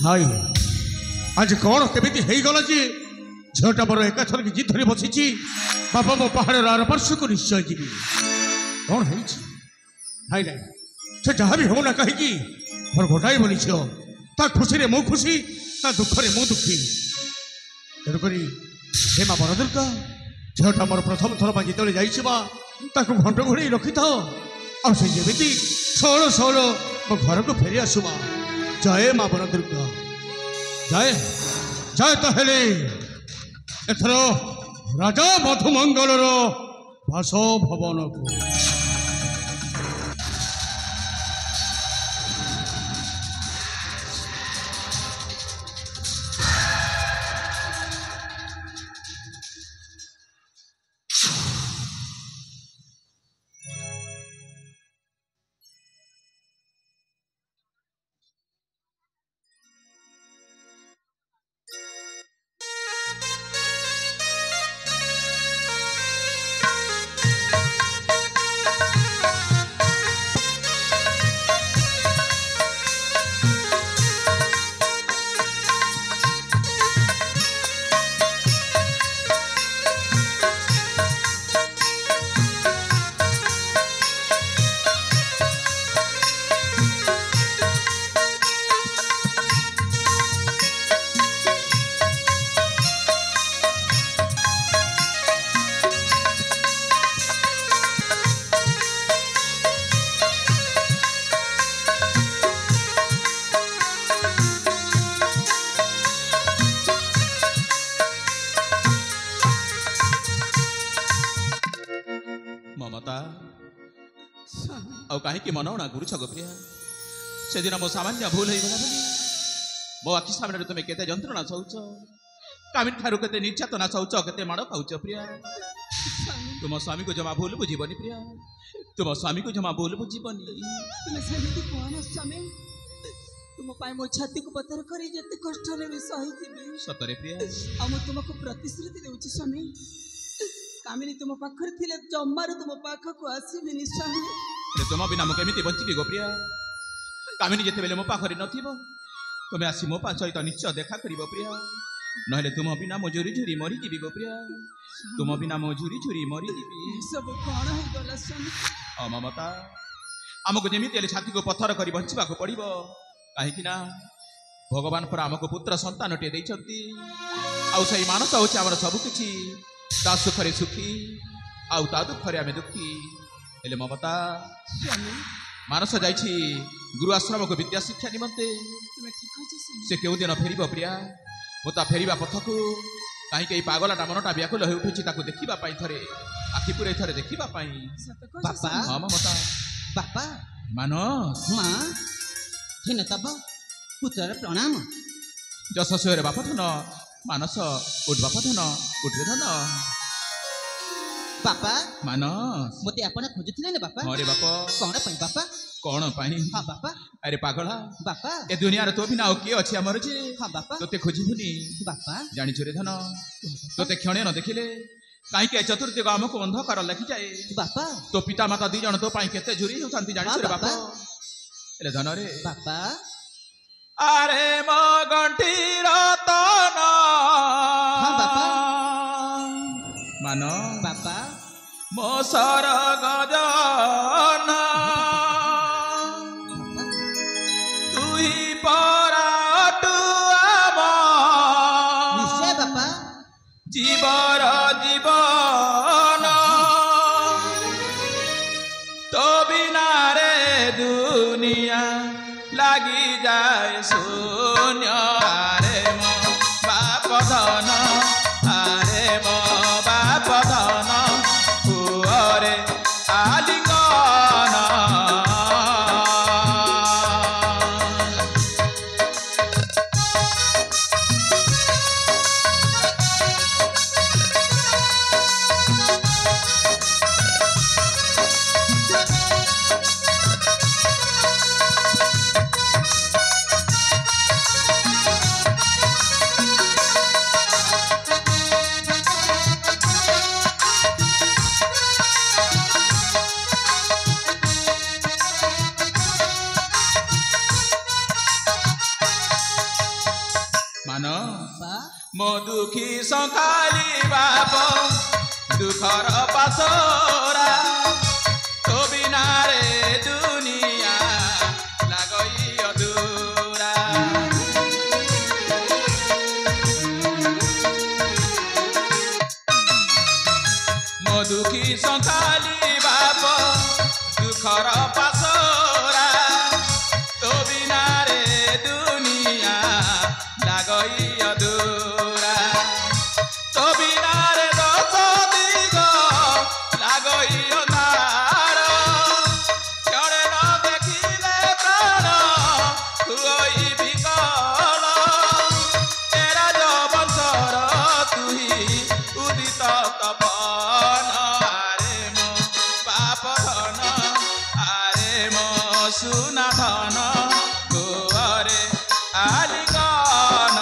हाय आज कौन केमिति हो गला जे झीटा मोर एकाथर की जिद धरी बसी बापा मो पहाड़ आर पार्श्व को निश्चय जी कौन है हाय ना से जहाँ भी हो ना कहीं मोर गोटाए बोली झील ता खुशी मु खुशी ता दुखरे मु दुखी तेणुक हे माँ बर दुर्गा झीटा मोर प्रथम थर पर जिते जाइए घंट घोड़े रखी था आमती षोल षोल मो घर को फेरी आसवा जय माँ बर दुर्गा जय जय ताहले एथर राजा मधुमंगल बासभवन को कहीं मनौना गुरु छगप्रिया से दिन मो सामान्य भूल होगा मो आखि सामने तुम्हें केते जंत्रणा सौच कामिन ठारू केते निर्यातना सौच केते माड़ खाऊच प्रिया तुम स्वामी को जमा भूल बुझीबनी प्रिया तुम स्वामी को जमा भूल बुझीबनी तुम सेमिति कोन स्वामी तुम पाए मो छाती को पत्थर करी जते कष्ट रे भी सही दिबी सतरे प्रिया आ मो तुमको प्रतिश्रुति देउची स्वामी कामिनी तुम पाखर थिले जम्मारू तुम पाख को आसीबिनी स्वामी तुम बिना मु केमिति बंचिबी गो प्रिया कामिनी जेते बेले मो पाखरे नथिबो तुम आसी मो पा सहित निश्चय देखा करिबो प्रिया नहले तुम बिना मो झुरी झुरी मरी जीवी गो प्रिया तुम बिना मो झुरी झुरी मरी जीवी सब कोन हो गला स्वामी ममता आमको जेमिति छाती को पत्थर करी बंचिबा को पड़िबो काहे कि ना भगवान पर आमको पुत्र संतान टे दैछंती आउ सही मानस होछि हमर सब किछि ता सुखरे सुखी आउ ता दुखरे आमे दुखी हेले ममता मानस जाइछि गुरु आश्रम को विद्या शिक्षा निमंते से केउ दिन फेरिबो प्रिया मोता फेरिबा पथ को कहीं कहीं पागलाटा मनटा व्याकुल हो उठुछि ताको देखिबा पाई थरे आखि पुरे थरे देखिबा पाई बापा हां ममता बापा मानस मां थिन तब पुत्र प्रणाम जसस्वर बाप धन मानस उठ बाप धन उठ धन बापा मानस मते आपण खोजुथिले ने बापा अरे बाप कोन पई बापा कौन पाई हां बापा अरे पागला बापा ए दुनिया रे तो बिना और के अछि हमर जे हां बापा तोते खोजिबुनी बापा जानि छोरे धन तोते क्षणे न देखिले काई के चतुर्दिग हमको अंधकार लखि जाए बापा तो पिता माता दी जण तो पाई केते जुरी होतांती जानि छोरे बापा एले धन रे बापा अरे म गंठी रतन हां बापा मानो बापा मो सर गजन तुही पराटु आम निश्चय बापा जीवर जीवन तो बिना रे दुनिया लगी जाए शून्य अरे मो बाप धन अरे मो बाप धन पुअरे आलिंगन ମୋ ଦୁଃଖୀ ସଙ୍କାଲି ବାପ ଦୁଃଖର ପାସରା ତୋ ବିନାରେ ଦୁନିଆ ଲାଗଇ ଅଧୁରା ମୋ ଦୁଃଖୀ ସଙ୍କାଲି ବାପ ଦୁଃଖର ପାସରା ତୋ ବିନାରେ ଦୁନିଆ ଲାଗଇ ଅଧୁରା ତୋ ବିନାରେ ଦଶ ଦିଗ ଲାଗଇ ଅନ୍ଧାର କ୍ଷଣେ ନ ଦେଖିଲେ ପ୍ରାଣ ହୁଅଇ ବିକଳ ତେରା ଯବଂଶର ତୁହି ଉଦିତ ତପନ ଆରେ ମୋ ବାପ ଧନ ଆରେ ମୋ ସୁନା ଧନ କୁଅରେ ଆଲିଙ୍ଗନ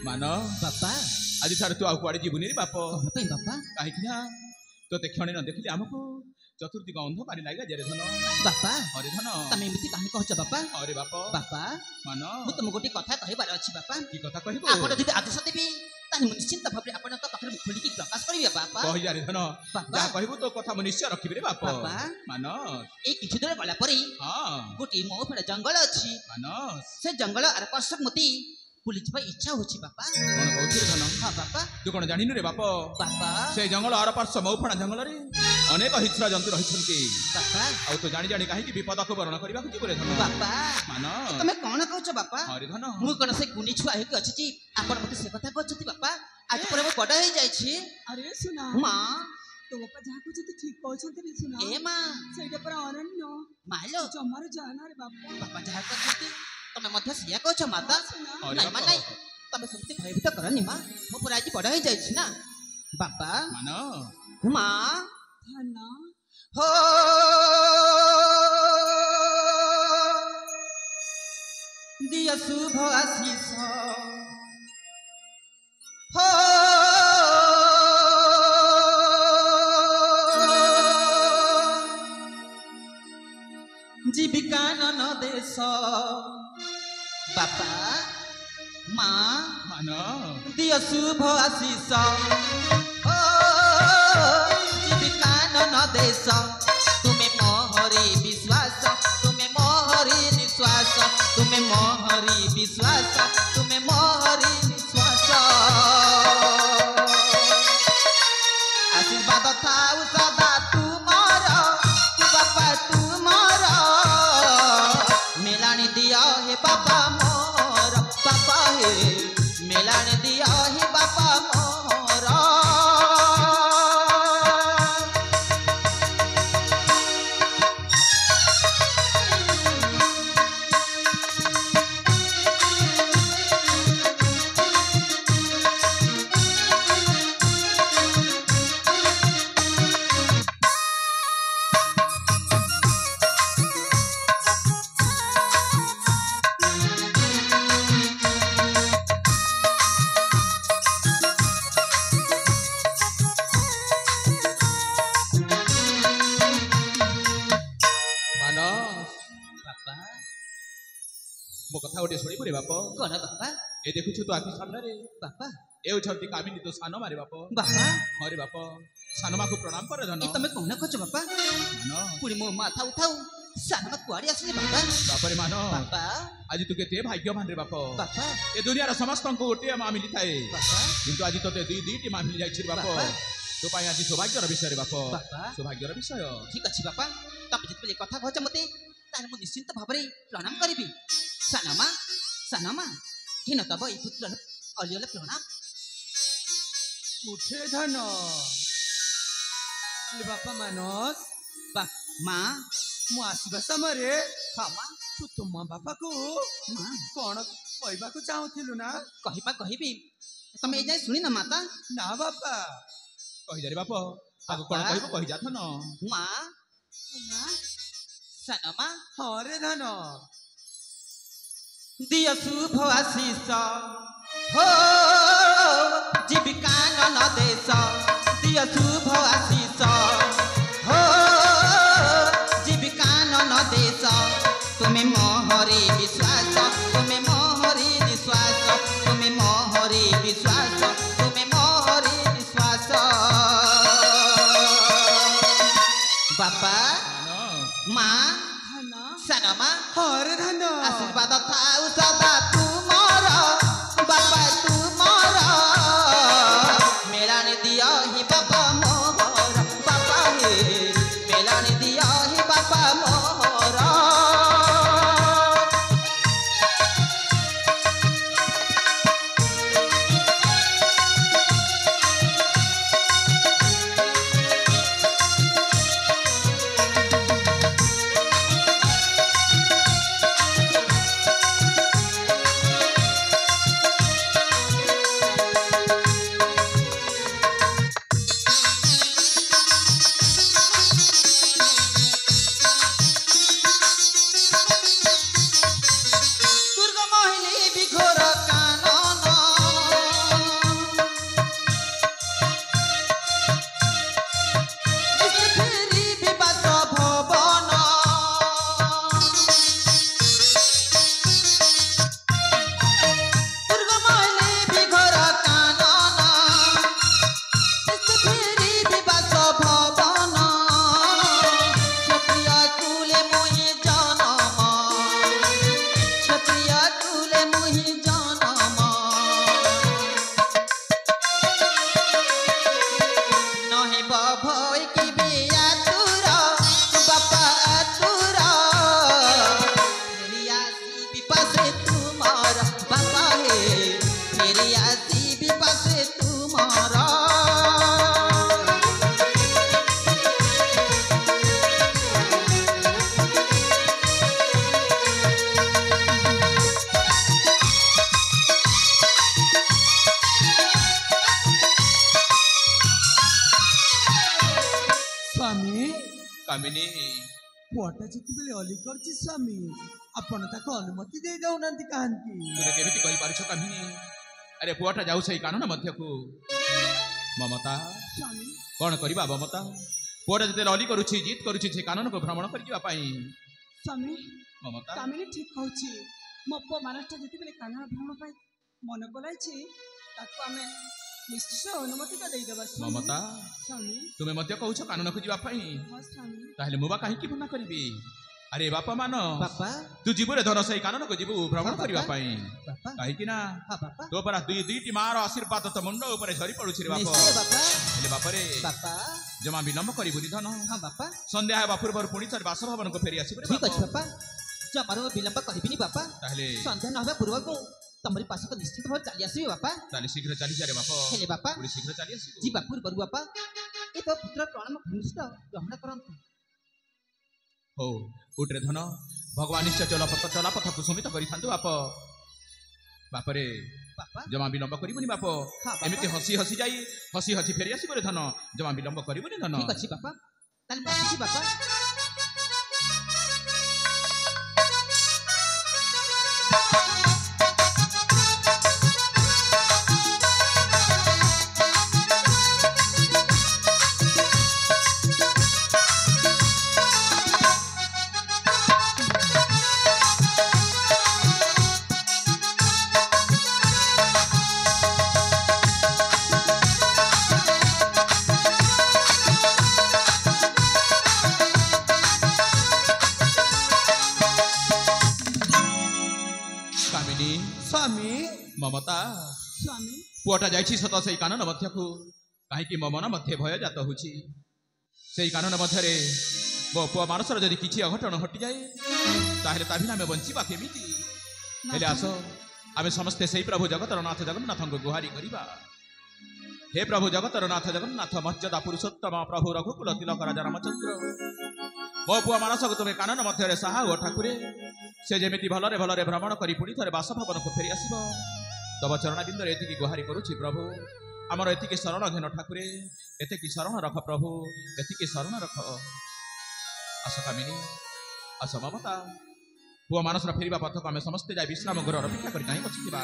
ମାନ ବାପା ଆଜି ଠାରୁ ତୁ ଆଉ କୁଆଡେ ଯିବୁନି ରେ ବାପ କଣ ପାଇଁ ବାପା କାହିଁକି ନା ତୋତେ କ୍ଷଣେ ନ ଦେଖିଲି ଆମକୁ ଚତୁର୍ଦିଗ ଅନ୍ଧକାରୀ ଲାଗିଲା ଜେରେ ଧନ ବାପା ହରେ ଧନ ତମେ ଏମିତି କାହିଁ କହୁଛ ବାପା ହରେ ବାପ ବାପା ମାନ ମୁଁ ତମକୁ ଗୋଟେ କଥା କହିବାର ଅଛି ବାପା କି କଥା କହିବୁ ଆପଣ ଯଦି ଆଦେଶ ଦେବେ ତାହେଲେ ମୁଁ ନିଶ୍ଚିନ୍ତ ଭାବରେ ଆପଣଙ୍କ ପାଖରେ ମୁଁ ଖୋଲିକି ପ୍ରକାଶ କରିବି ବାପା କହି ଯାରେ ଧନ ବାପା। ଯାହା କହିବୁ ତୋ କଥା ମୁଁ ନିଶ୍ଚୟ ରଖିବି ରେ ବାପ ବାପା। ମାନ ଏଇ କିଛି ଦୂର ଗଲା ପରେ ହଁ ଗୋଟିଏ ମୋ ଉପରେ ଜଙ୍ଗଲ ଅଛି ମାନ ସେ ଜଙ୍ଗଲ ଆର ପାର୍ଶ୍ୱ ମତେ ବୁଲିଯିବା ଇଚ୍ଛା ହଉଛି ବାପା କଣ କହୁଛୁ ରେ ଧନ ହଁ ବାପା ତୁ କଣ ଜାଣିନୁ ରେ ବାପ ବାପା ସେ ଜଙ୍ଗଲ ଆରପାର୍ଶ୍ୱ ମଉଫଣା ଜଙ୍ଗଲରେ ଅନେକ ହିଂସ୍ର ଜନ୍ତୁ ରହିଛନ୍ତି ବାପା ଆଉ ତୁ ଜାଣି ଜାଣି କାହିଁକି ବିପଦକୁ ବରଣ କରିବାକୁ ଯିବୁ ରେ ଧନ ବାପା ମାନ ତମେ କଣ କହୁଛ ବାପା ହରେ ଧନ ମୁଁ କଣ ସେ କୁନି ଛୁଆ ହେଇକି ଅଛି ଯେ ଆପଣ ମତେ ସେ କଥା କହୁଛନ୍ତି ବାପା ଆଜି ପରେ ମୁଁ ବଡ ହେଇଯାଇଛି ଆରେ ସୁନା ମା ତୋ ବାପା ଯାହା କହୁଛନ୍ତି ଠିକ କହୁଛନ୍ତି ରେ ସୁନା ଏ ମା ସେଇଟା ପରା ଅରଣ୍ୟ ମାଲୋ ଜମାରୁ ଜାନା ରେ ବାପା ବାପା ଯାହା କହୁଛନ୍ତି ତମେ ମଧ୍ୟ ସେଇଆ କହୁଛ ମାତା ସୁନା ହରେ ନାଇଁ ମା ବାପ ନାଇଁ ତମେ ସେମିତି ଭୟଭୀତ କରନି ମା ମୁଁ ପୁରା ଆଜି ବଡ ହେଇଯାଇଛି ନା ବାପା ମାନ ମା ଧନ हो दिया शुभ आशीष हो जीविका नन देश बापा माँ ମାନ दिया शुभ आशीष हो जीविका नन देश तुम्हें मोहरी विश्वास तुम्हें मोहरी निश्वास तुम्हें मोहरी विश्वास तुम्हें मोहरी निश्वास आशीर्वाद थाउ सदा तुमर बापा तुमर मेलानी दिया हे बापा मोर बापा हे मेलानी दिया हे बापा मोर ମାନ ବାପା ମୋ କଥା ଗୋଟେ ଶୁଣିବୁ ରେ ବାପ କଣ ବାପା ଏ ଦେଖୁଛୁ ତୋ ଆଖି ସାମ୍ନାରେ ବାପା ଏ ହେଉଛନ୍ତି କାମିନୀ ତୋ ସାନ ମାରେ ବାପ ବାପା ହରେ ବାପ ସାନ ମାକୁ ପ୍ରଣାମ କରେ ଧନ ଏ ତମେ କଣ କରୁଛ ବାପା ମାନ ପୁଣି ମୋ ମାଥା ଉଠାଉ ସାନ କୁଆଡେ ଆସିଲେ ବାପା ବାପରେ ମାନ ବାପା ଆଜି ତୁ କେତେ ଭାଗ୍ୟବାନ ରେ ବାପ ବାପା ଏ ଦୁନିଆର ସମସ୍ତଙ୍କୁ ଗୋଟିଏ ମା ମିଳିଥାଏ ବାପା କିନ୍ତୁ ଆଜି ତୋତେ ଦୁଇଟି ମା ମିଳି ଯାଇଛି ରେ ବାପ ବାପା। ତୋ ପାଇଁ ଆଜି ସୌଭାଗ୍ୟର ବିଷୟ ରେ ବାପ ବାପା। ସୌଭାଗ୍ୟର ବିଷୟ ଠିକ ଅଛି ବାପା ତମେ ଯେତେବେଳେ ଏ କଥା କହୁଛ ମତେ ତାହେଲେ ମୁଁ ନିଶ୍ଚିନ୍ତ ଭାବରେ ପ୍ରଣାମ କରିବି ସାନମା ଘିନ ତବ ଏଇ ପୁତ୍ରର ଅଲିଅଲ ପ୍ରଣାମ ଉଠେ ଧନ ବାପା ମାନସ ମା ମୁଁ ଆସିବା ସମୟରେ ହଁ ମା ତୁ ତୁମ ବାପାକୁ ମା କଣ କହିବାକୁ ଚାହୁଁଥିଲୁ ନା କହିବି ତମେ ଏ ଯାଏ ଶୁଣିନ ମାତା ନା ବାପା କହିଯାରେ ବାପ ତାକୁ କଣ କହିବୁ କହିଯା ଧନ ମା ନା ସାନମା ହରେ ଧନ ଦିଅ ଶୁଭ ଆଶିଷ ହୋ ଜୀବିକା ନନ ଦେଶ ଦିଅ ଶୁଭ ଆଶିଷ ହୋ ଜୀବିକା ନନ ଦେଶ ତୁମେ ମୋହରେ ବିଶ୍ୱାସ ତୁମେ ମୋହରେ ନିଶ୍ୱାସ ତୁମେ ମୋହରେ ବିଶ୍ୱାସ ତୁମେ ମୋହରେ ନିଶ୍ୱାସ ବାପା ମା ଧନ ସାନମା ହରେ ଧନ आशीर्वाद थाउ सदा तुमर बापा तुमर मेलानी दिया ही बापा मोहर बापा हे मेलानी दिया ही बापा मोहर दुर्ग मोहिनी बिघोर कानन फेरी विवास भवन दुर्ग मोहिनी बिघोर कानन फेरी विवास भवन क्षत्रिय कुले मोहि जनम क्षत्रिय कुले मोहि जनम नहे भय कि बिया तुर बापा तुर फेरि आसी विपासे तुमर बापा हे फेरि आसी विपासे तुमर ସ୍ୱାମୀ କାମିନୀ ପୁଅଟା ଯେତେବେଳେ ଅଲି କରିଛି ସ୍ୱାମୀ ଆପଣ ତାକୁ ଅନୁମତି ଦେଇ ଦଉନାହାନ୍ତି କାହିଁକି ତୁମେ କେମିତି କହିପାରୁଛ କାମିନୀ ଆରେ ପୁଅଟା ଯାଉ ସେଇ କାନନ ମଧ୍ୟକୁ ମମତା ସ୍ୱାମୀ କଣ କରିବା ମମତା ପୁଅଟା ଯେତେବେଳେ ଅଲି କରୁଛି ଜିଦ୍ କରୁଛି ସେ କାନନକୁ ଭ୍ରମଣ କରିବା ପାଇଁ ସ୍ୱାମୀ ମମତା କାମିନୀ ଠିକ କହୁଛି ମୋ ପୁଅ ମାନସଟା ଯେତେବେଳେ କାନନ ଭ୍ରମଣ ପାଇଁ ମନେ ପଲାଇଛି ତାକୁ ଆମେ ନିଶ୍ଚୟ ଅନୁମତିଟା ଦେଇଦେବା ସ୍ୱାମୀ ମମତା ସ୍ୱାମୀ ତୁମେ ମଧ୍ୟ କହୁଛ କାନନକୁ ଯିବା ପାଇଁ ହଁ ସ୍ୱାମୀ ତାହେଲେ ମୁଁ ବା କାହିଁକି ମନା କରିବି ଆରେ ବାପା ମାନ ବାପା ତୁ ଯିବୁରେ ଧନ ସେଇ କାନନକୁ ଯିବୁ ଭ୍ରମଣ ବାପା। କରିବା ପାଇଁ ବାପା କାହିଁକି ନା ହଁ ବାପା ତୋ ପରା ଦୁଇଟି ମାର ଆଶୀର୍ବାଦ ତ ମୁଣ୍ଡ ଉପରେ ଝରି ପଡୁଛି ରେ ବାପ ନିଶ୍ଚୟ ବାପା ହେଲେ ବାପରେ ବାପା ଜମା ବିଳମ୍ବ କରିବୁନି ଧନ ହଁ ବାପା ସନ୍ଧ୍ୟା ହେବା ପୂର୍ବରୁ ପୁଣି ଥରେ ବାସଭବନକୁ ଫେରି ଆସିବୁ ରେ ଠିକ ବାପ ଅଛି ବାପା ଜମାରୁ ମୁଁ ବିଳମ୍ବ କରିବିନି ବାପା ତାହେଲେ ସନ୍ଧ୍ୟା ନ ହେବା ପୂର୍ବରୁ ତମରି ପାଶକୁ ନିଶ୍ଚିତ ଭାବରେ ଚାଲି ଆସିବି ବାପା ତାହେଲେ ଶୀଘ୍ର ଚାଲିଯା ରେ ବାପ ହେଲେ ବାପା ପୁଣି ଶୀଘ୍ର ଚାଲି ଆସିବୁ ଯିବା ପୂର୍ବରୁ ବାପା ଏ ତ ପୁତ୍ର ପ୍ରଣାମ ଭୂମିଷ୍ଠ ଗ୍ରହଣ କରନ୍ତୁ ହଉ ଉଠରେ ଧନ ଭଗବାନ ନିଶ୍ଚୟ ଚଲାପଥ କୁସୁମିତ କରିଥାନ୍ତୁ ବାପ ବାପରେ ବାପା ଜମା ବିଳମ୍ବ କରିବୁନି ବାପ ହଁ ବାପା। ଏମିତି ହସି ହସି ଯାଇ ହସି ହସି ଫେରି ଆସିବୁ ରେ ଧନ ଜମା ବିଳମ୍ବ କରିବୁନି ଧନ ଠିକ ଅଛି ବାପା ତାହେଲେ ମୁଁ ଆସୁଛି ବାପା କାମିନୀ ସ୍ୱାମୀ ମମତା ସ୍ୱାମୀ ପୁଅଟା ଯାଇଛି ସତ ସେଇ କାନନ ମଧ୍ୟକୁ କାହିଁକି ମୋ ମନ ମଧ୍ୟ ଭୟଜାତ ହେଉଛି ସେଇ କାନନ ମଧ୍ୟରେ ମୋ ପୁଅ ମାନସର ଯଦି କିଛି ଅଘଟଣ ଘଟିଯାଏ ତାହେଲେ ତା ବିନା ଆମେ ବଞ୍ଚିବା କେମିତି ହେଲେ ଆସ ଆମେ ସମସ୍ତେ ସେଇ ପ୍ରଭୁ ଜଗତର ନାଥ ଜଗନ୍ନାଥଙ୍କୁ ଗୁହାରି କରିବା हे प्रभु जगतर नाथ जगन्नाथ मर्यादा पुरुषोत्तम प्रभु रघुकुल तिलक राजा रामचंद्र मो पुआ मानस को तुम्हें कानन मध्य साहा ओ ठाकुरे से जेमिति भलरे भलरे भ्रमण करी पुणी थरे बासभवन को फेरी आसिब तब चरण बिंदर एतिकी गुहारी करुछि प्रभु आमर एतिकी शरण घेन ठाकुरे एतिकी शरण रख प्रभु एतिकी शरण रख आस कामिनी ଆସ ମମତା ପୁଅ ମାନସର ଫେରିବା ପଥକୁ ଆମେ ସମସ୍ତେ ଯାଇ ବିଶ୍ରାମ ଗୃହର ଅପେକ୍ଷା କରି କାହିଁ ବସିଥିବା।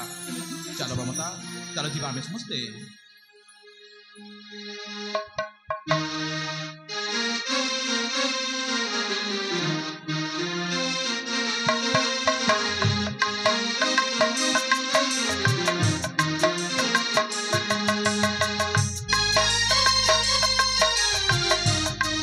ଚାଲ ମମତା ଚାଲ ଯିବା ଆମେ ସମସ୍ତେ।